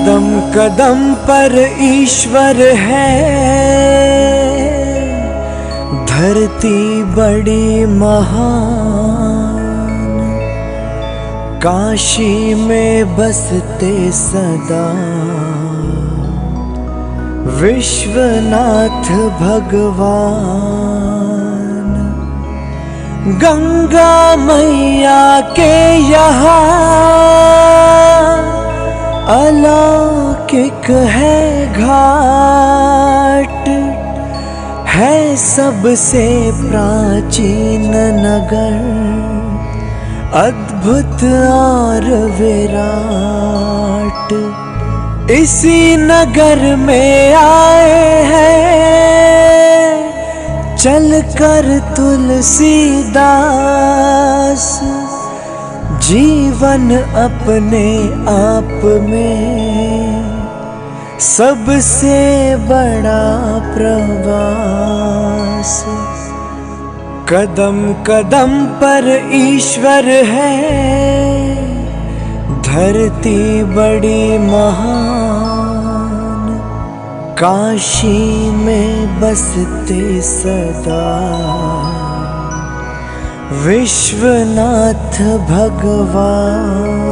कदम कदम पर ईश्वर है, धरती बड़ी महान, काशी में बसते सदा विश्वनाथ भगवान। गंगा मैया के यहाँ अलौकिक है घाट, है सबसे प्राचीन नगर, अद्भुत और विराट। इसी नगर में आए हैं चलकर तुलसीदास, जीवन अपने आप में सबसे बड़ा प्रवास। कदम कदम पर ईश्वर है, धरती बड़ी महान, काशी में बसते सदा विश्वनाथ भगवान।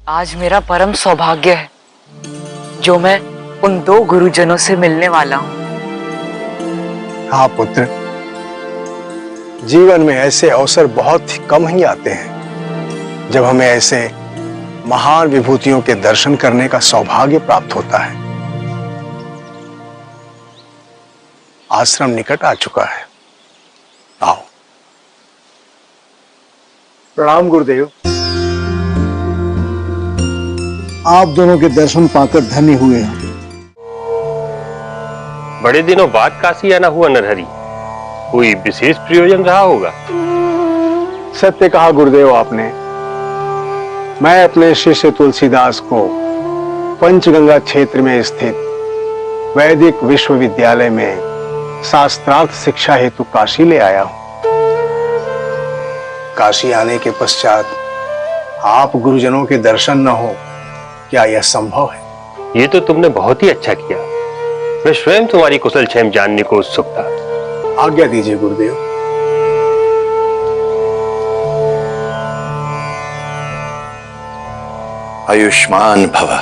आज मेरा परम सौभाग्य है जो मैं उन दो गुरुजनों से मिलने वाला हूँ। हाँ पुत्र, जीवन में ऐसे अवसर बहुत ही कम ही आते हैं जब हमें ऐसे महान विभूतियों के दर्शन करने का सौभाग्य प्राप्त होता है। आश्रम निकट आ चुका है, आओ। प्रणाम गुरुदेव। आप दोनों के दर्शन पाकर धन्य हुए हैं। बड़े दिनों बाद काशी आना हुआ नरहरि, कोई विशेष प्रयोजन रहा होगा? सत्य कहा गुरुदेव आपने। मैं अपने शिष्य तुलसीदास को पंचगंगा क्षेत्र में स्थित वैदिक विश्वविद्यालय में शास्त्रार्थ शिक्षा हेतु काशी ले आया हूं। काशी आने के पश्चात आप गुरुजनों के दर्शन न हो, क्या यह संभव है? ये तो तुमने बहुत ही अच्छा किया। मैं स्वयं तुम्हारी कुशल क्षेम जानने को उत्सुक था। आज्ञा दीजिए गुरुदेव। आयुष्मान भव।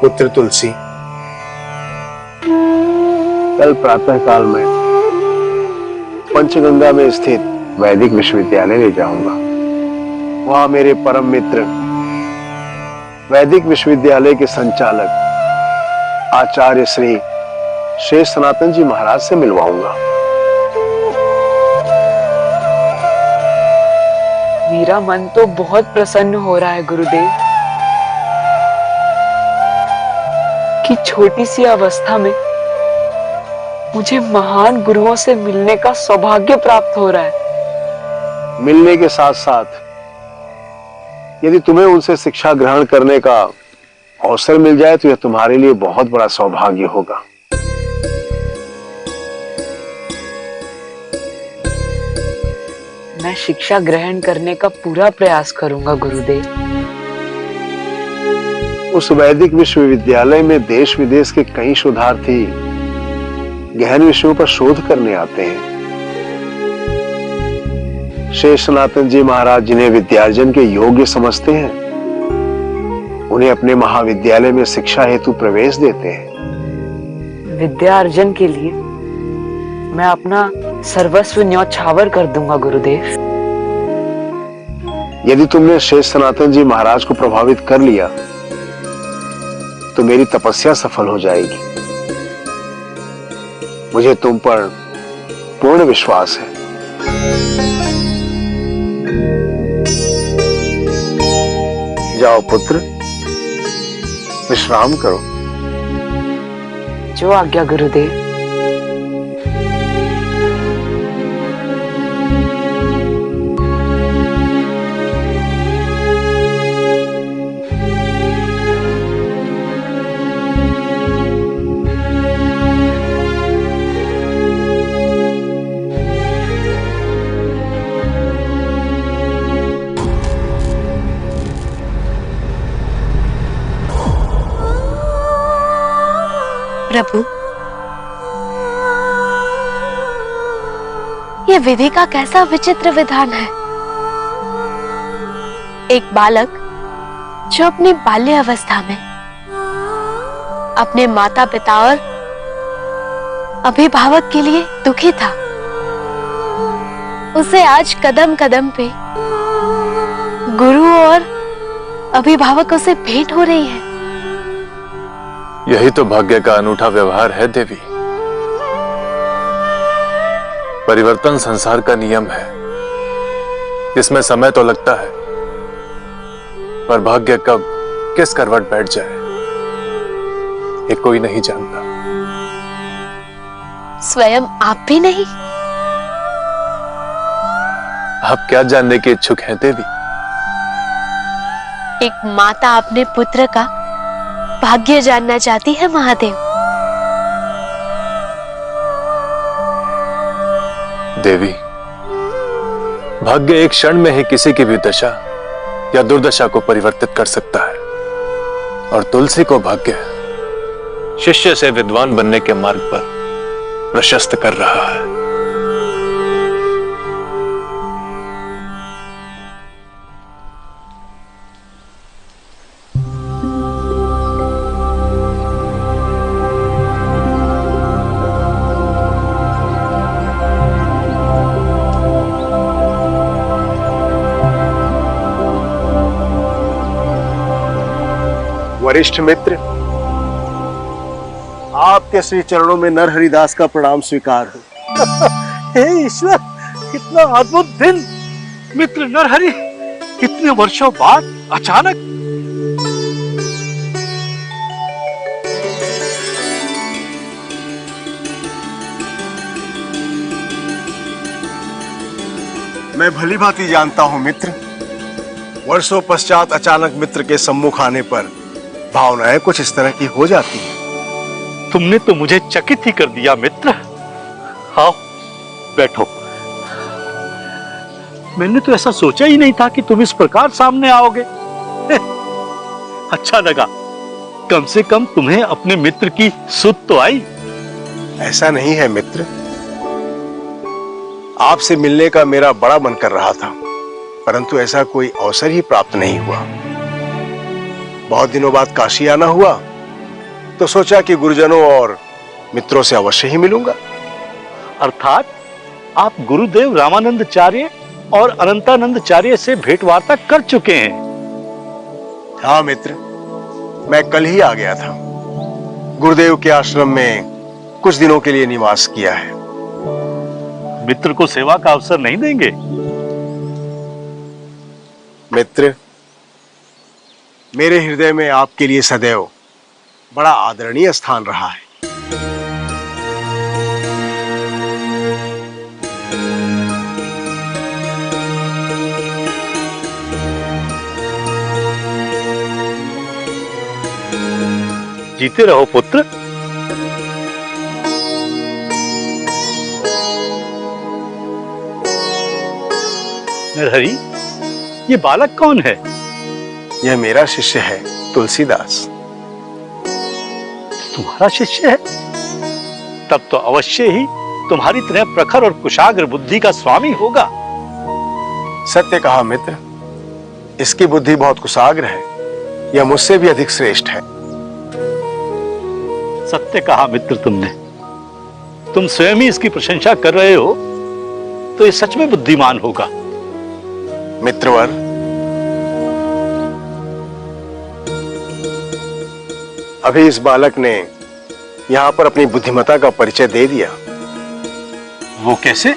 पुत्र तुलसी, कल प्रातः काल में पंचगंगा में स्थित वैदिक विश्वविद्यालय ले जाऊंगा। वहां मेरे परम मित्र वैदिक विश्वविद्यालय के संचालक आचार्य श्री शेष सनातन जी महाराज से मिलवाऊंगा। मेरा मन तो बहुत प्रसन्न हो रहा है गुरुदेव कि छोटी सी अवस्था में मुझे महान गुरुओं से मिलने का सौभाग्य प्राप्त हो रहा है। मिलने के साथ साथ यदि तुम्हें उनसे शिक्षा ग्रहण करने का अवसर मिल जाए तो यह तुम्हारे लिए बहुत बड़ा सौभाग्य होगा। मैं शिक्षा ग्रहण करने का पूरा प्रयास करूंगा गुरुदेव। उस वैदिक विश्वविद्यालय में देश विदेश के कई शोधार्थी गहन विषयों पर शोध करने आते हैं। शेष सनातन जी महाराज जिन्हें विद्यार्जन के योग्य समझते हैं, उन्हें अपने महाविद्यालय में शिक्षा हेतु प्रवेश देते हैं। विद्यार्जन के लिए मैं अपना सर्वस्व न्यौछावर कर दूंगा गुरुदेव। यदि तुमने शेष सनातन जी महाराज को प्रभावित कर लिया तो मेरी तपस्या सफल हो जाएगी। मुझे तुम पर पूर्ण विश्वास है। जाओ पुत्र, विश्राम करो। जो आज्ञा गुरुदेव। प्रभु, ये विधि का कैसा विचित्र विधान है। एक बालक जो अपनी बाल्य अवस्था में अपने माता पिता और अभिभावक के लिए दुखी था, उसे आज कदम कदम पे गुरु और अभिभावकों से भेंट हो रही है। यही तो भाग्य का अनूठा व्यवहार है देवी। परिवर्तन संसार का नियम है, जिसमें समय तो लगता है, पर भाग्य कब किस करवट बैठ जाए ये कोई नहीं जानता। स्वयं आप भी नहीं? आप क्या जानने के इच्छुक हैं देवी? एक माता अपने पुत्र का भाग्य जानना चाहती है महादेव। देवी, भाग्य एक क्षण में ही किसी की भी दशा या दुर्दशा को परिवर्तित कर सकता है, और तुलसी को भाग्य शिष्य से विद्वान बनने के मार्ग पर प्रशस्त कर रहा है। वरिष्ठ मित्र, आपके श्री चरणों में नर हरिदास का प्रणाम स्वीकार हो। हे ईश्वर, कितना अद्भुत दिन। मित्र नरहरि कितने वर्षों बाद अचानक। मैं भली भांति जानता हूं मित्र, वर्षों पश्चात अचानक मित्र के सम्मुख आने पर भावनाएं कुछ इस तरह की हो जाती हैं। तुमने तो मुझे चकित ही कर दिया मित्र। आओ बैठो। मैंने तो ऐसा सोचा ही नहीं था कि तुम इस प्रकार सामने आओगे। अच्छा लगा, कम से कम तुम्हें अपने मित्र की सुध तो आई। ऐसा नहीं है मित्र, आपसे मिलने का मेरा बड़ा मन कर रहा था, परंतु ऐसा कोई अवसर ही प्राप्त नहीं हुआ। बहुत दिनों बाद काशी आना हुआ तो सोचा कि गुरुजनों और मित्रों से अवश्य ही मिलूंगा। अर्थात आप गुरुदेव रामानंदाचार्य और अनंतानंदाचार्य से भेंटवार्ता कर चुके हैं। हाँ मित्र, मैं कल ही आ गया था। गुरुदेव के आश्रम में कुछ दिनों के लिए निवास किया है। मित्र को सेवा का अवसर नहीं देंगे? मित्र, मेरे हृदय में आपके लिए सदैव बड़ा आदरणीय स्थान रहा है। जीते रहो पुत्र। नरहरि, ये बालक कौन है? यह मेरा शिष्य है, तुलसीदास। तुम्हारा शिष्य है? तब तो अवश्य ही तुम्हारी तरह प्रखर और कुशाग्र बुद्धि का स्वामी होगा। सत्य कहा मित्र, इसकी बुद्धि बहुत कुशाग्र है। यह मुझसे भी अधिक श्रेष्ठ है। सत्य कहा मित्र तुमने। तुम स्वयं ही इसकी प्रशंसा कर रहे हो तो ये सच में बुद्धिमान होगा। मित्रवर, अभी इस बालक ने यहां पर अपनी बुद्धिमत्ता का परिचय दे दिया। वो कैसे?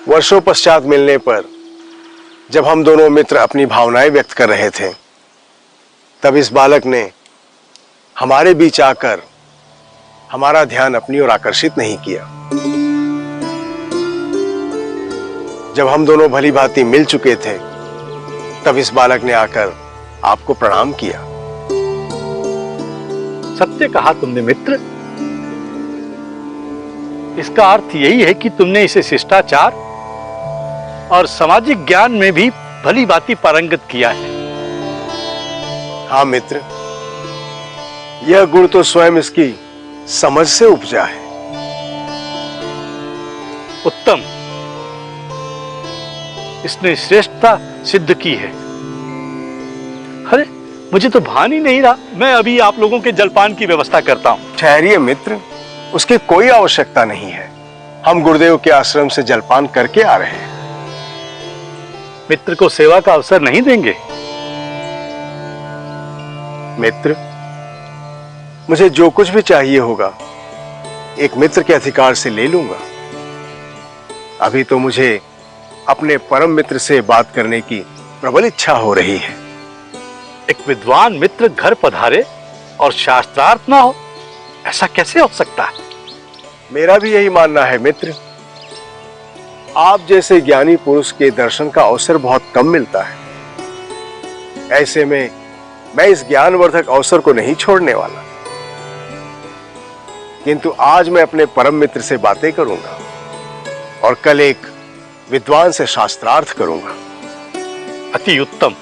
वर्षों पश्चात मिलने पर जब हम दोनों मित्र अपनी भावनाएं व्यक्त कर रहे थे, तब इस बालक ने हमारे बीच आकर हमारा ध्यान अपनी ओर आकर्षित नहीं किया। जब हम दोनों भली भांति मिल चुके थे, तब इस बालक ने आकर आपको प्रणाम किया। सत्य कहा तुमने मित्र। इसका अर्थ यही है कि तुमने इसे शिष्टाचार और सामाजिक ज्ञान में भी भली भांति पारंगत किया है। हाँ मित्र, यह गुण तो स्वयं इसकी समझ से उपजा है। उत्तम, इसने श्रेष्ठता सिद्ध की है। अरे मुझे तो भान ही नहीं रहा। मैं अभी आप लोगों के जलपान की व्यवस्था करता हूं। ठहरिए मित्र, उसकी कोई आवश्यकता नहीं है। हम गुरुदेव के आश्रम से जलपान करके आ रहे हैं। मित्र को सेवा का अवसर नहीं देंगे? मित्र, मुझे जो कुछ भी चाहिए होगा एक मित्र के अधिकार से ले लूंगा। अभी तो मुझे अपने परम मित्र से बात करने की प्रबल इच्छा हो रही है। एक विद्वान मित्र घर पधारे और शास्त्रार्थ ना हो, ऐसा कैसे हो सकता है? मेरा भी यही मानना है मित्र। आप जैसे ज्ञानी पुरुष के दर्शन का अवसर बहुत कम मिलता है। ऐसे में मैं इस ज्ञानवर्धक अवसर को नहीं छोड़ने वाला। किंतु आज मैं अपने परम मित्र से बातें करूंगा और कल एक विद्वान से शास्त्रार्थ करूंगा। अति उत्तम।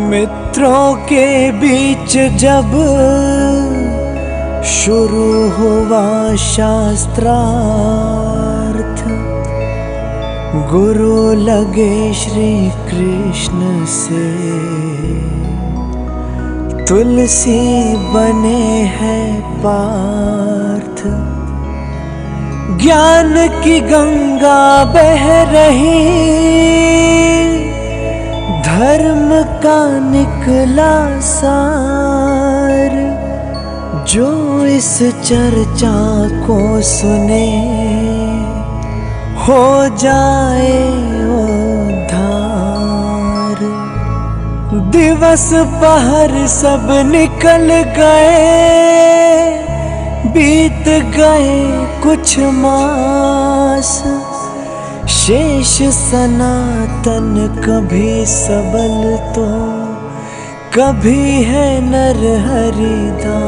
मित्रों के बीच जब शुरू हुआ शास्त्रार्थ, गुरु लगे श्री कृष्ण से तुलसी बने हैं पार्थ। ज्ञान की गंगा बह रही, धर्म का निकला सार। जो इस चर्चा को सुने हो जाए उद्धार। दिवस पहर सब निकल गए, बीत गए कुछ मास। शेष सनातन कभी सबल तो कभी है नर हरिदास।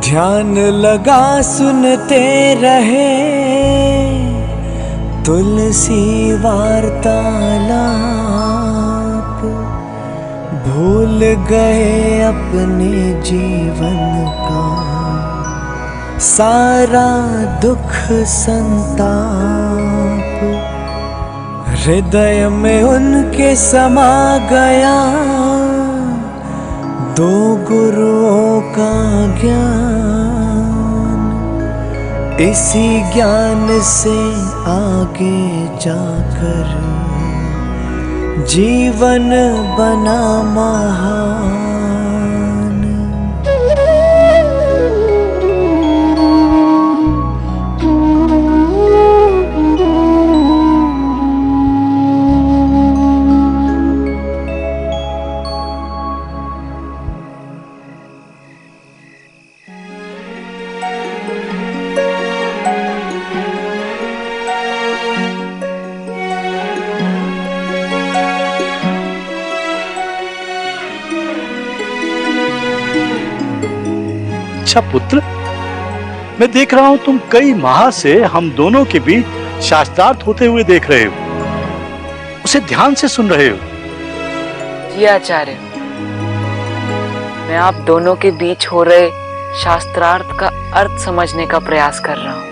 ध्यान लगा सुनते रहे तुलसी वार्तालाप। भूल गए अपने जीवन का सारा दुख संताप। हृदय में उनके समा गया दो गुरुओं का ज्ञान। इसी ज्ञान से आगे जाकर जीवन बना महान। पुत्र, मैं देख रहा हूं तुम कई माह से हम दोनों के बीच शास्त्रार्थ होते हुए देख रहे हो, उसे ध्यान से सुन रहे हो। जी आचार्य, मैं आप दोनों के बीच हो रहे शास्त्रार्थ का अर्थ समझने का प्रयास कर रहा हूं।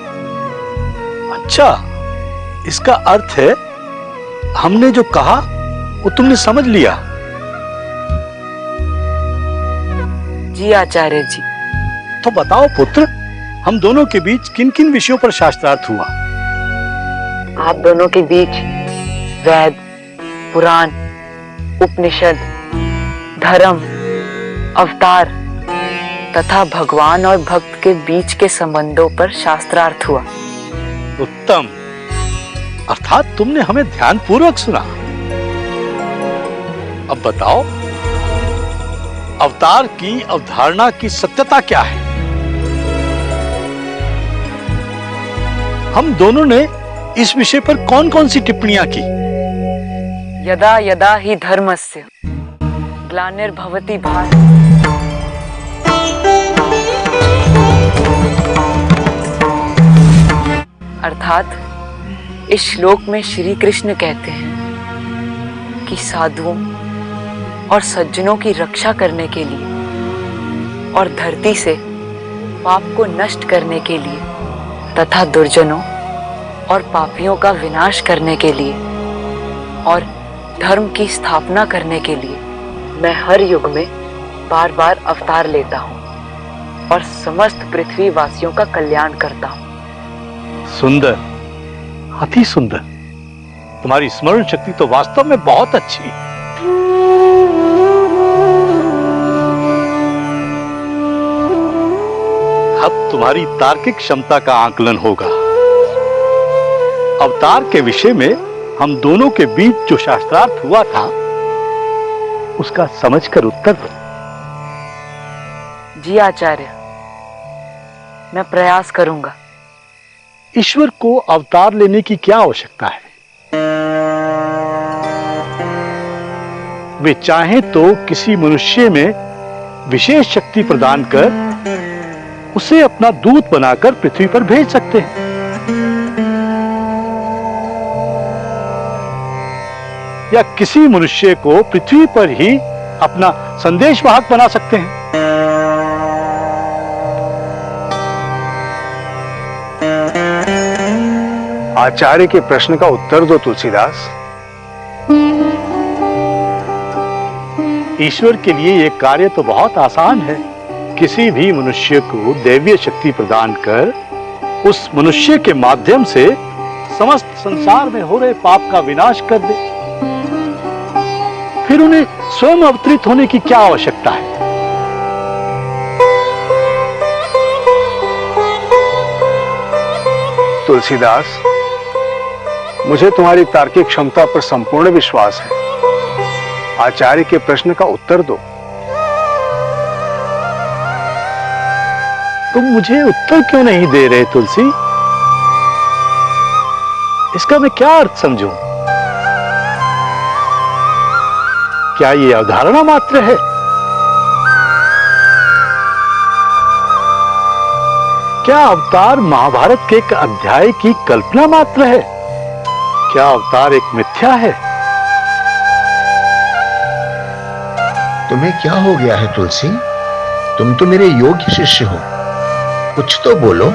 अच्छा, इसका अर्थ है हमने जो कहा वो तुमने समझ लिया? जी आचार्य जी। तो बताओ पुत्र, हम दोनों के बीच किन किन विषयों पर शास्त्रार्थ हुआ? आप दोनों के बीच वेद, पुराण, उपनिषद, धर्म, अवतार तथा भगवान और भक्त के बीच के संबंधों पर शास्त्रार्थ हुआ। उत्तम, अर्थात तुमने हमें ध्यानपूर्वक सुना। अब बताओ, अवतार की अवधारणा की सत्यता क्या है? हम दोनों ने इस विषय पर कौन कौन सी टिप्पणियां की? यदा यदा ही धर्मस्य ग्लानिर्भवति भारत। अर्थात इस श्लोक में श्री कृष्ण कहते हैं कि साधुओं और सज्जनों की रक्षा करने के लिए और धरती से पाप को नष्ट करने के लिए तथा दुर्जनों और पापियों का विनाश करने के लिए और धर्म की स्थापना करने के लिए मैं हर युग में बार बार अवतार लेता हूँ और समस्त पृथ्वी वासियों का कल्याण करता हूँ। सुंदर, अति सुंदर। तुम्हारी स्मरण शक्ति तो वास्तव में बहुत अच्छी है। अब तुम्हारी तार्किक क्षमता का आकलन होगा। अवतार के विषय में हम दोनों के बीच जो शास्त्रार्थ हुआ था उसका समझकर उत्तर दो। जी आचार्य, मैं प्रयास करूंगा। ईश्वर को अवतार लेने की क्या आवश्यकता है? वे चाहें तो किसी मनुष्य में विशेष शक्ति प्रदान कर उसे अपना दूत बनाकर पृथ्वी पर भेज सकते हैं। या किसी मनुष्य को पृथ्वी पर ही अपना संदेशवाहक बना सकते हैं। आचार्य के प्रश्न का उत्तर दो तुलसीदास। ईश्वर के लिए यह कार्य तो बहुत आसान है। किसी भी मनुष्य को दैवीय शक्ति प्रदान कर उस मनुष्य के माध्यम से समस्त संसार में हो रहे पाप का विनाश कर दे। फिर उन्हें स्वयं अवतरित होने की क्या आवश्यकता है? तुलसीदास, मुझे तुम्हारी तार्किक क्षमता पर संपूर्ण विश्वास है। आचार्य के प्रश्न का उत्तर दो। तुम मुझे उत्तर क्यों नहीं दे रहे तुलसी? इसका मैं क्या अर्थ समझूं? क्या ये अवधारणा मात्र है? क्या अवतार महाभारत के एक अध्याय की कल्पना मात्र है? क्या अवतार एक मिथ्या है? तुम्हें क्या हो गया है तुलसी? तुम तो मेरे योग्य शिष्य हो, कुछ तो बोलो।